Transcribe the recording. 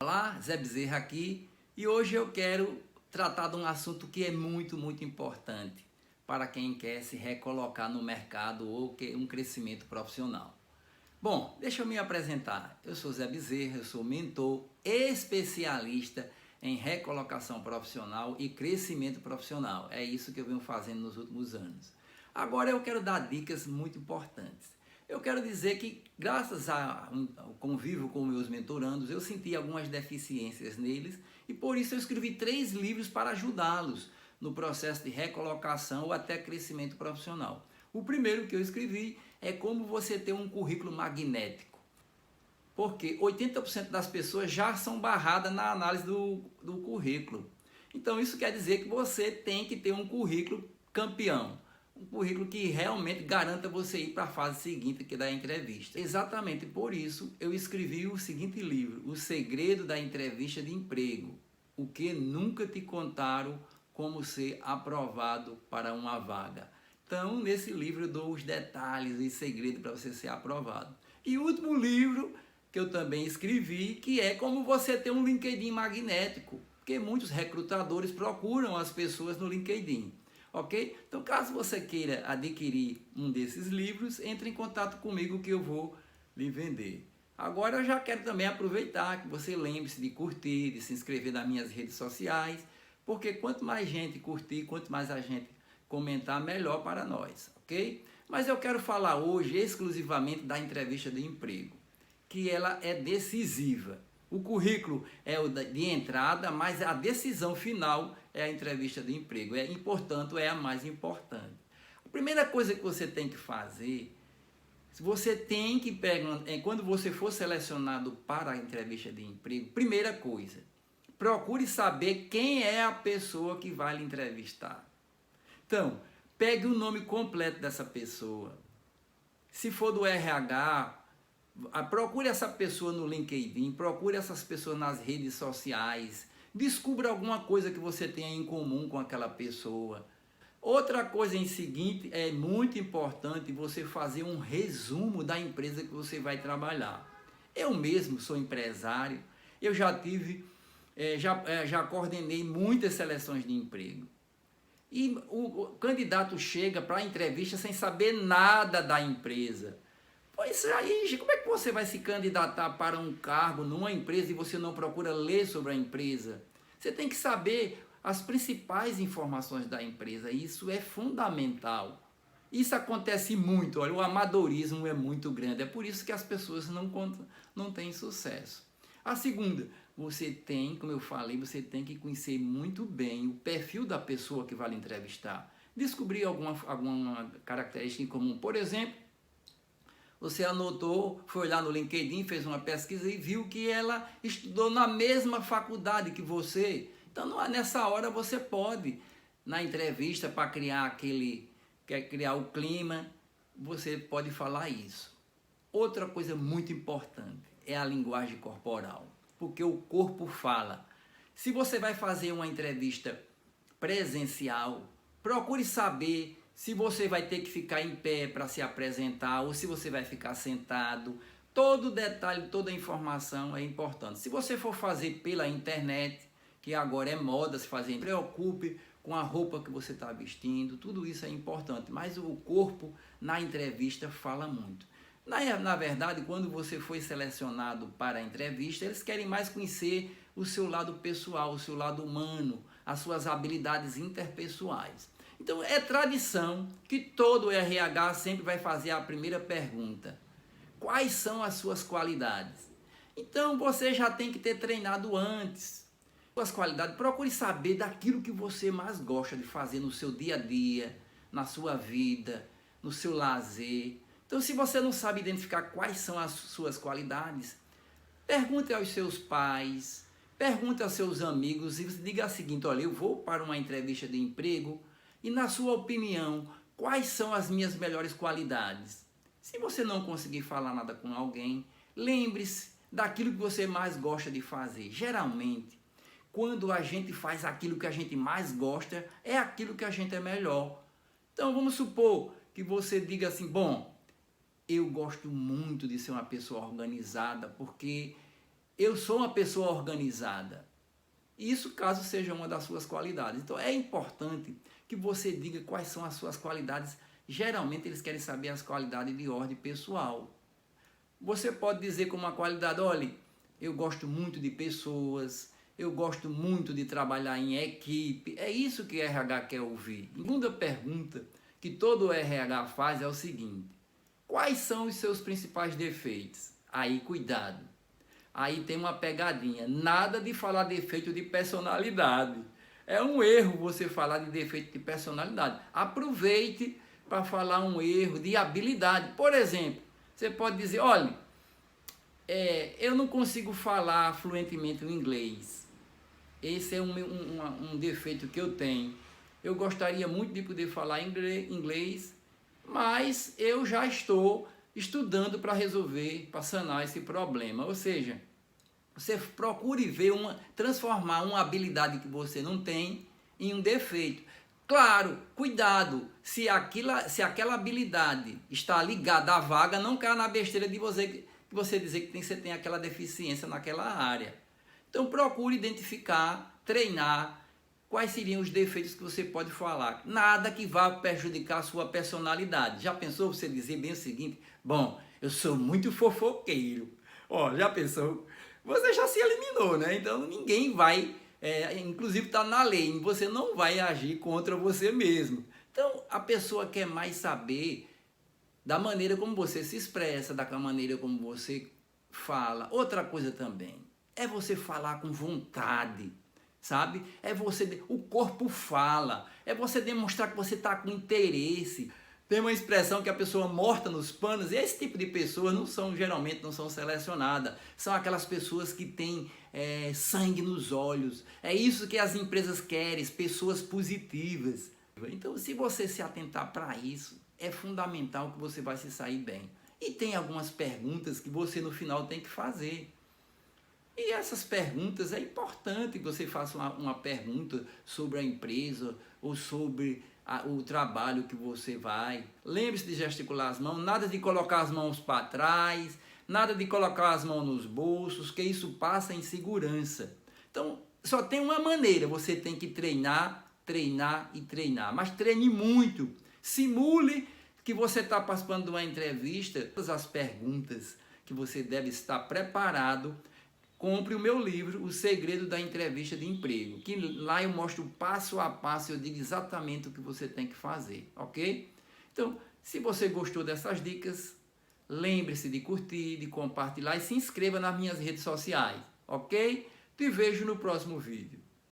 Olá, Zé Bezerra aqui e hoje eu quero tratar de um assunto que é muito importante para quem quer se recolocar no mercado ou quer um crescimento profissional. Bom, deixa eu me apresentar. Eu sou Zé Bezerra, eu sou mentor especialista em recolocação profissional e crescimento profissional. É isso que eu venho fazendo nos últimos anos. Agora eu quero dar dicas muito importantes. Eu quero dizer que, graças ao convívio com meus mentorandos, eu senti algumas deficiências neles e por isso eu escrevi 3 livros para ajudá-los no processo de recolocação ou até crescimento profissional. O primeiro que eu escrevi é como você ter um currículo magnético, porque 80% das pessoas já são barradas na análise do currículo. Então isso quer dizer que você tem que ter um currículo campeão. Um currículo que realmente garanta você ir para a fase seguinte, que é da entrevista. Exatamente por isso eu escrevi o seguinte livro, O Segredo da Entrevista de Emprego. O que nunca te contaram como ser aprovado para uma vaga. Então, nesse livro eu dou os detalhes e segredos para você ser aprovado. E o último livro que eu também escrevi, que é como você ter um LinkedIn magnético, porque muitos recrutadores procuram as pessoas no LinkedIn. Ok? Então, caso você queira adquirir um desses livros, entre em contato comigo que eu vou lhe vender. Agora eu já quero também aproveitar que você lembre-se de curtir, de se inscrever nas minhas redes sociais, porque quanto mais gente curtir, quanto mais a gente comentar, melhor para nós, ok? Mas eu quero falar hoje exclusivamente da entrevista de emprego, que ela é decisiva. O currículo é o de entrada, mas a decisão final é a entrevista de emprego. Portanto, é a mais importante. A primeira coisa que você tem que fazer, você tem que pegar, quando você for selecionado para a entrevista de emprego, primeira coisa, procure saber quem é a pessoa que vai lhe entrevistar. Então, pegue o nome completo dessa pessoa. Se for do RH, procure essa pessoa no LinkedIn, procure essas pessoas nas redes sociais, descubra alguma coisa que você tenha em comum com aquela pessoa. Outra coisa em seguinte, é muito importante você fazer um resumo da empresa que você vai trabalhar. Eu mesmo sou empresário, eu já tive, já coordenei muitas seleções de emprego. E o candidato chega para a entrevista sem saber nada da empresa. Pois aí, como é que você vai se candidatar para um cargo numa empresa e você não procura ler sobre a empresa? Você tem que saber as principais informações da empresa, isso é fundamental. Isso acontece muito, olha, o amadorismo é muito grande, é por isso que as pessoas não têm sucesso. A segunda, você tem, como eu falei, você tem que conhecer muito bem o perfil da pessoa que vai lhe entrevistar. Descobrir alguma característica em comum, por exemplo, você anotou, foi lá no LinkedIn, fez uma pesquisa e viu que ela estudou na mesma faculdade que você. Então, nessa hora você pode, na entrevista, para criar o clima, você pode falar isso. Outra coisa muito importante é a linguagem corporal, porque o corpo fala. Se você vai fazer uma entrevista presencial, procure saber se você vai ter que ficar em pé para se apresentar ou se você vai ficar sentado. Todo detalhe, toda informação é importante. Se você for fazer pela internet, que agora é moda se fazer, preocupe com a roupa que você está vestindo, tudo isso é importante. Mas o corpo na entrevista fala muito. Na verdade, quando você foi selecionado para a entrevista, eles querem mais conhecer o seu lado pessoal, o seu lado humano, as suas habilidades interpessoais. Então, é tradição que todo RH sempre vai fazer a primeira pergunta. Quais são as suas qualidades? Então, você já tem que ter treinado antes. Suas qualidades, procure saber daquilo que você mais gosta de fazer no seu dia a dia, na sua vida, no seu lazer. Então, se você não sabe identificar quais são as suas qualidades, pergunte aos seus pais, pergunte aos seus amigos e diga o seguinte, olha, eu vou para uma entrevista de emprego e, na sua opinião, quais são as minhas melhores qualidades? Se você não conseguir falar nada com alguém, lembre-se daquilo que você mais gosta de fazer. Geralmente, quando a gente faz aquilo que a gente mais gosta, é aquilo que a gente é melhor. Então, vamos supor que você diga assim, bom, eu gosto muito de ser uma pessoa organizada, porque eu sou uma pessoa organizada. Isso caso seja uma das suas qualidades. Então é importante que você diga quais são as suas qualidades. Geralmente eles querem saber as qualidades de ordem pessoal. Você pode dizer como uma qualidade, olha, eu gosto muito de pessoas, eu gosto muito de trabalhar em equipe. É isso que o RH quer ouvir. A segunda pergunta que todo RH faz é o seguinte: quais são os seus principais defeitos? Aí, cuidado. Aí tem uma pegadinha. Nada de falar defeito de personalidade. É um erro você falar de defeito de personalidade. Aproveite para falar um erro de habilidade. Por exemplo, você pode dizer, olha, eu não consigo falar fluentemente o inglês. Esse é um defeito que eu tenho. Eu gostaria muito de poder falar inglês, mas eu já estou estudando para resolver, para sanar esse problema. Ou seja, você procure transformar uma habilidade que você não tem em um defeito. Claro, cuidado, se aquela habilidade está ligada à vaga, não caia na besteira de você dizer que você tem aquela deficiência naquela área. Então procure identificar, treinar quais seriam os defeitos que você pode falar. Nada que vá prejudicar a sua personalidade. Já pensou você dizer bem o seguinte: bom, eu sou muito fofoqueiro. Ó, já pensou? Você já se eliminou, né? Então ninguém vai, inclusive está na lei, você não vai agir contra você mesmo. Então a pessoa quer mais saber da maneira como você se expressa, da maneira como você fala. Outra coisa também é você falar com vontade, sabe? O corpo fala, é você demonstrar que você está com interesse. Tem uma expressão que a pessoa morta nos panos, e esse tipo de pessoas geralmente não são selecionadas. São aquelas pessoas que têm sangue nos olhos. É isso que as empresas querem, pessoas positivas. Então, se você se atentar para isso, é fundamental que você vai se sair bem. E tem algumas perguntas que você no final tem que fazer. E essas perguntas, é importante que você faça uma pergunta sobre a empresa ou sobre o trabalho que você vai. Lembre-se de gesticular as mãos, nada de colocar as mãos para trás, nada de colocar as mãos nos bolsos, que isso passa insegurança. Então, só tem uma maneira, você tem que treinar, treinar e treinar. Mas treine muito, simule que você está participando de uma entrevista, todas as perguntas que você deve estar preparado. Compre o meu livro, O Segredo da Entrevista de Emprego, que lá eu mostro passo a passo, eu digo exatamente o que você tem que fazer, ok? Então, se você gostou dessas dicas, lembre-se de curtir, de compartilhar e se inscreva nas minhas redes sociais, ok? Te vejo no próximo vídeo.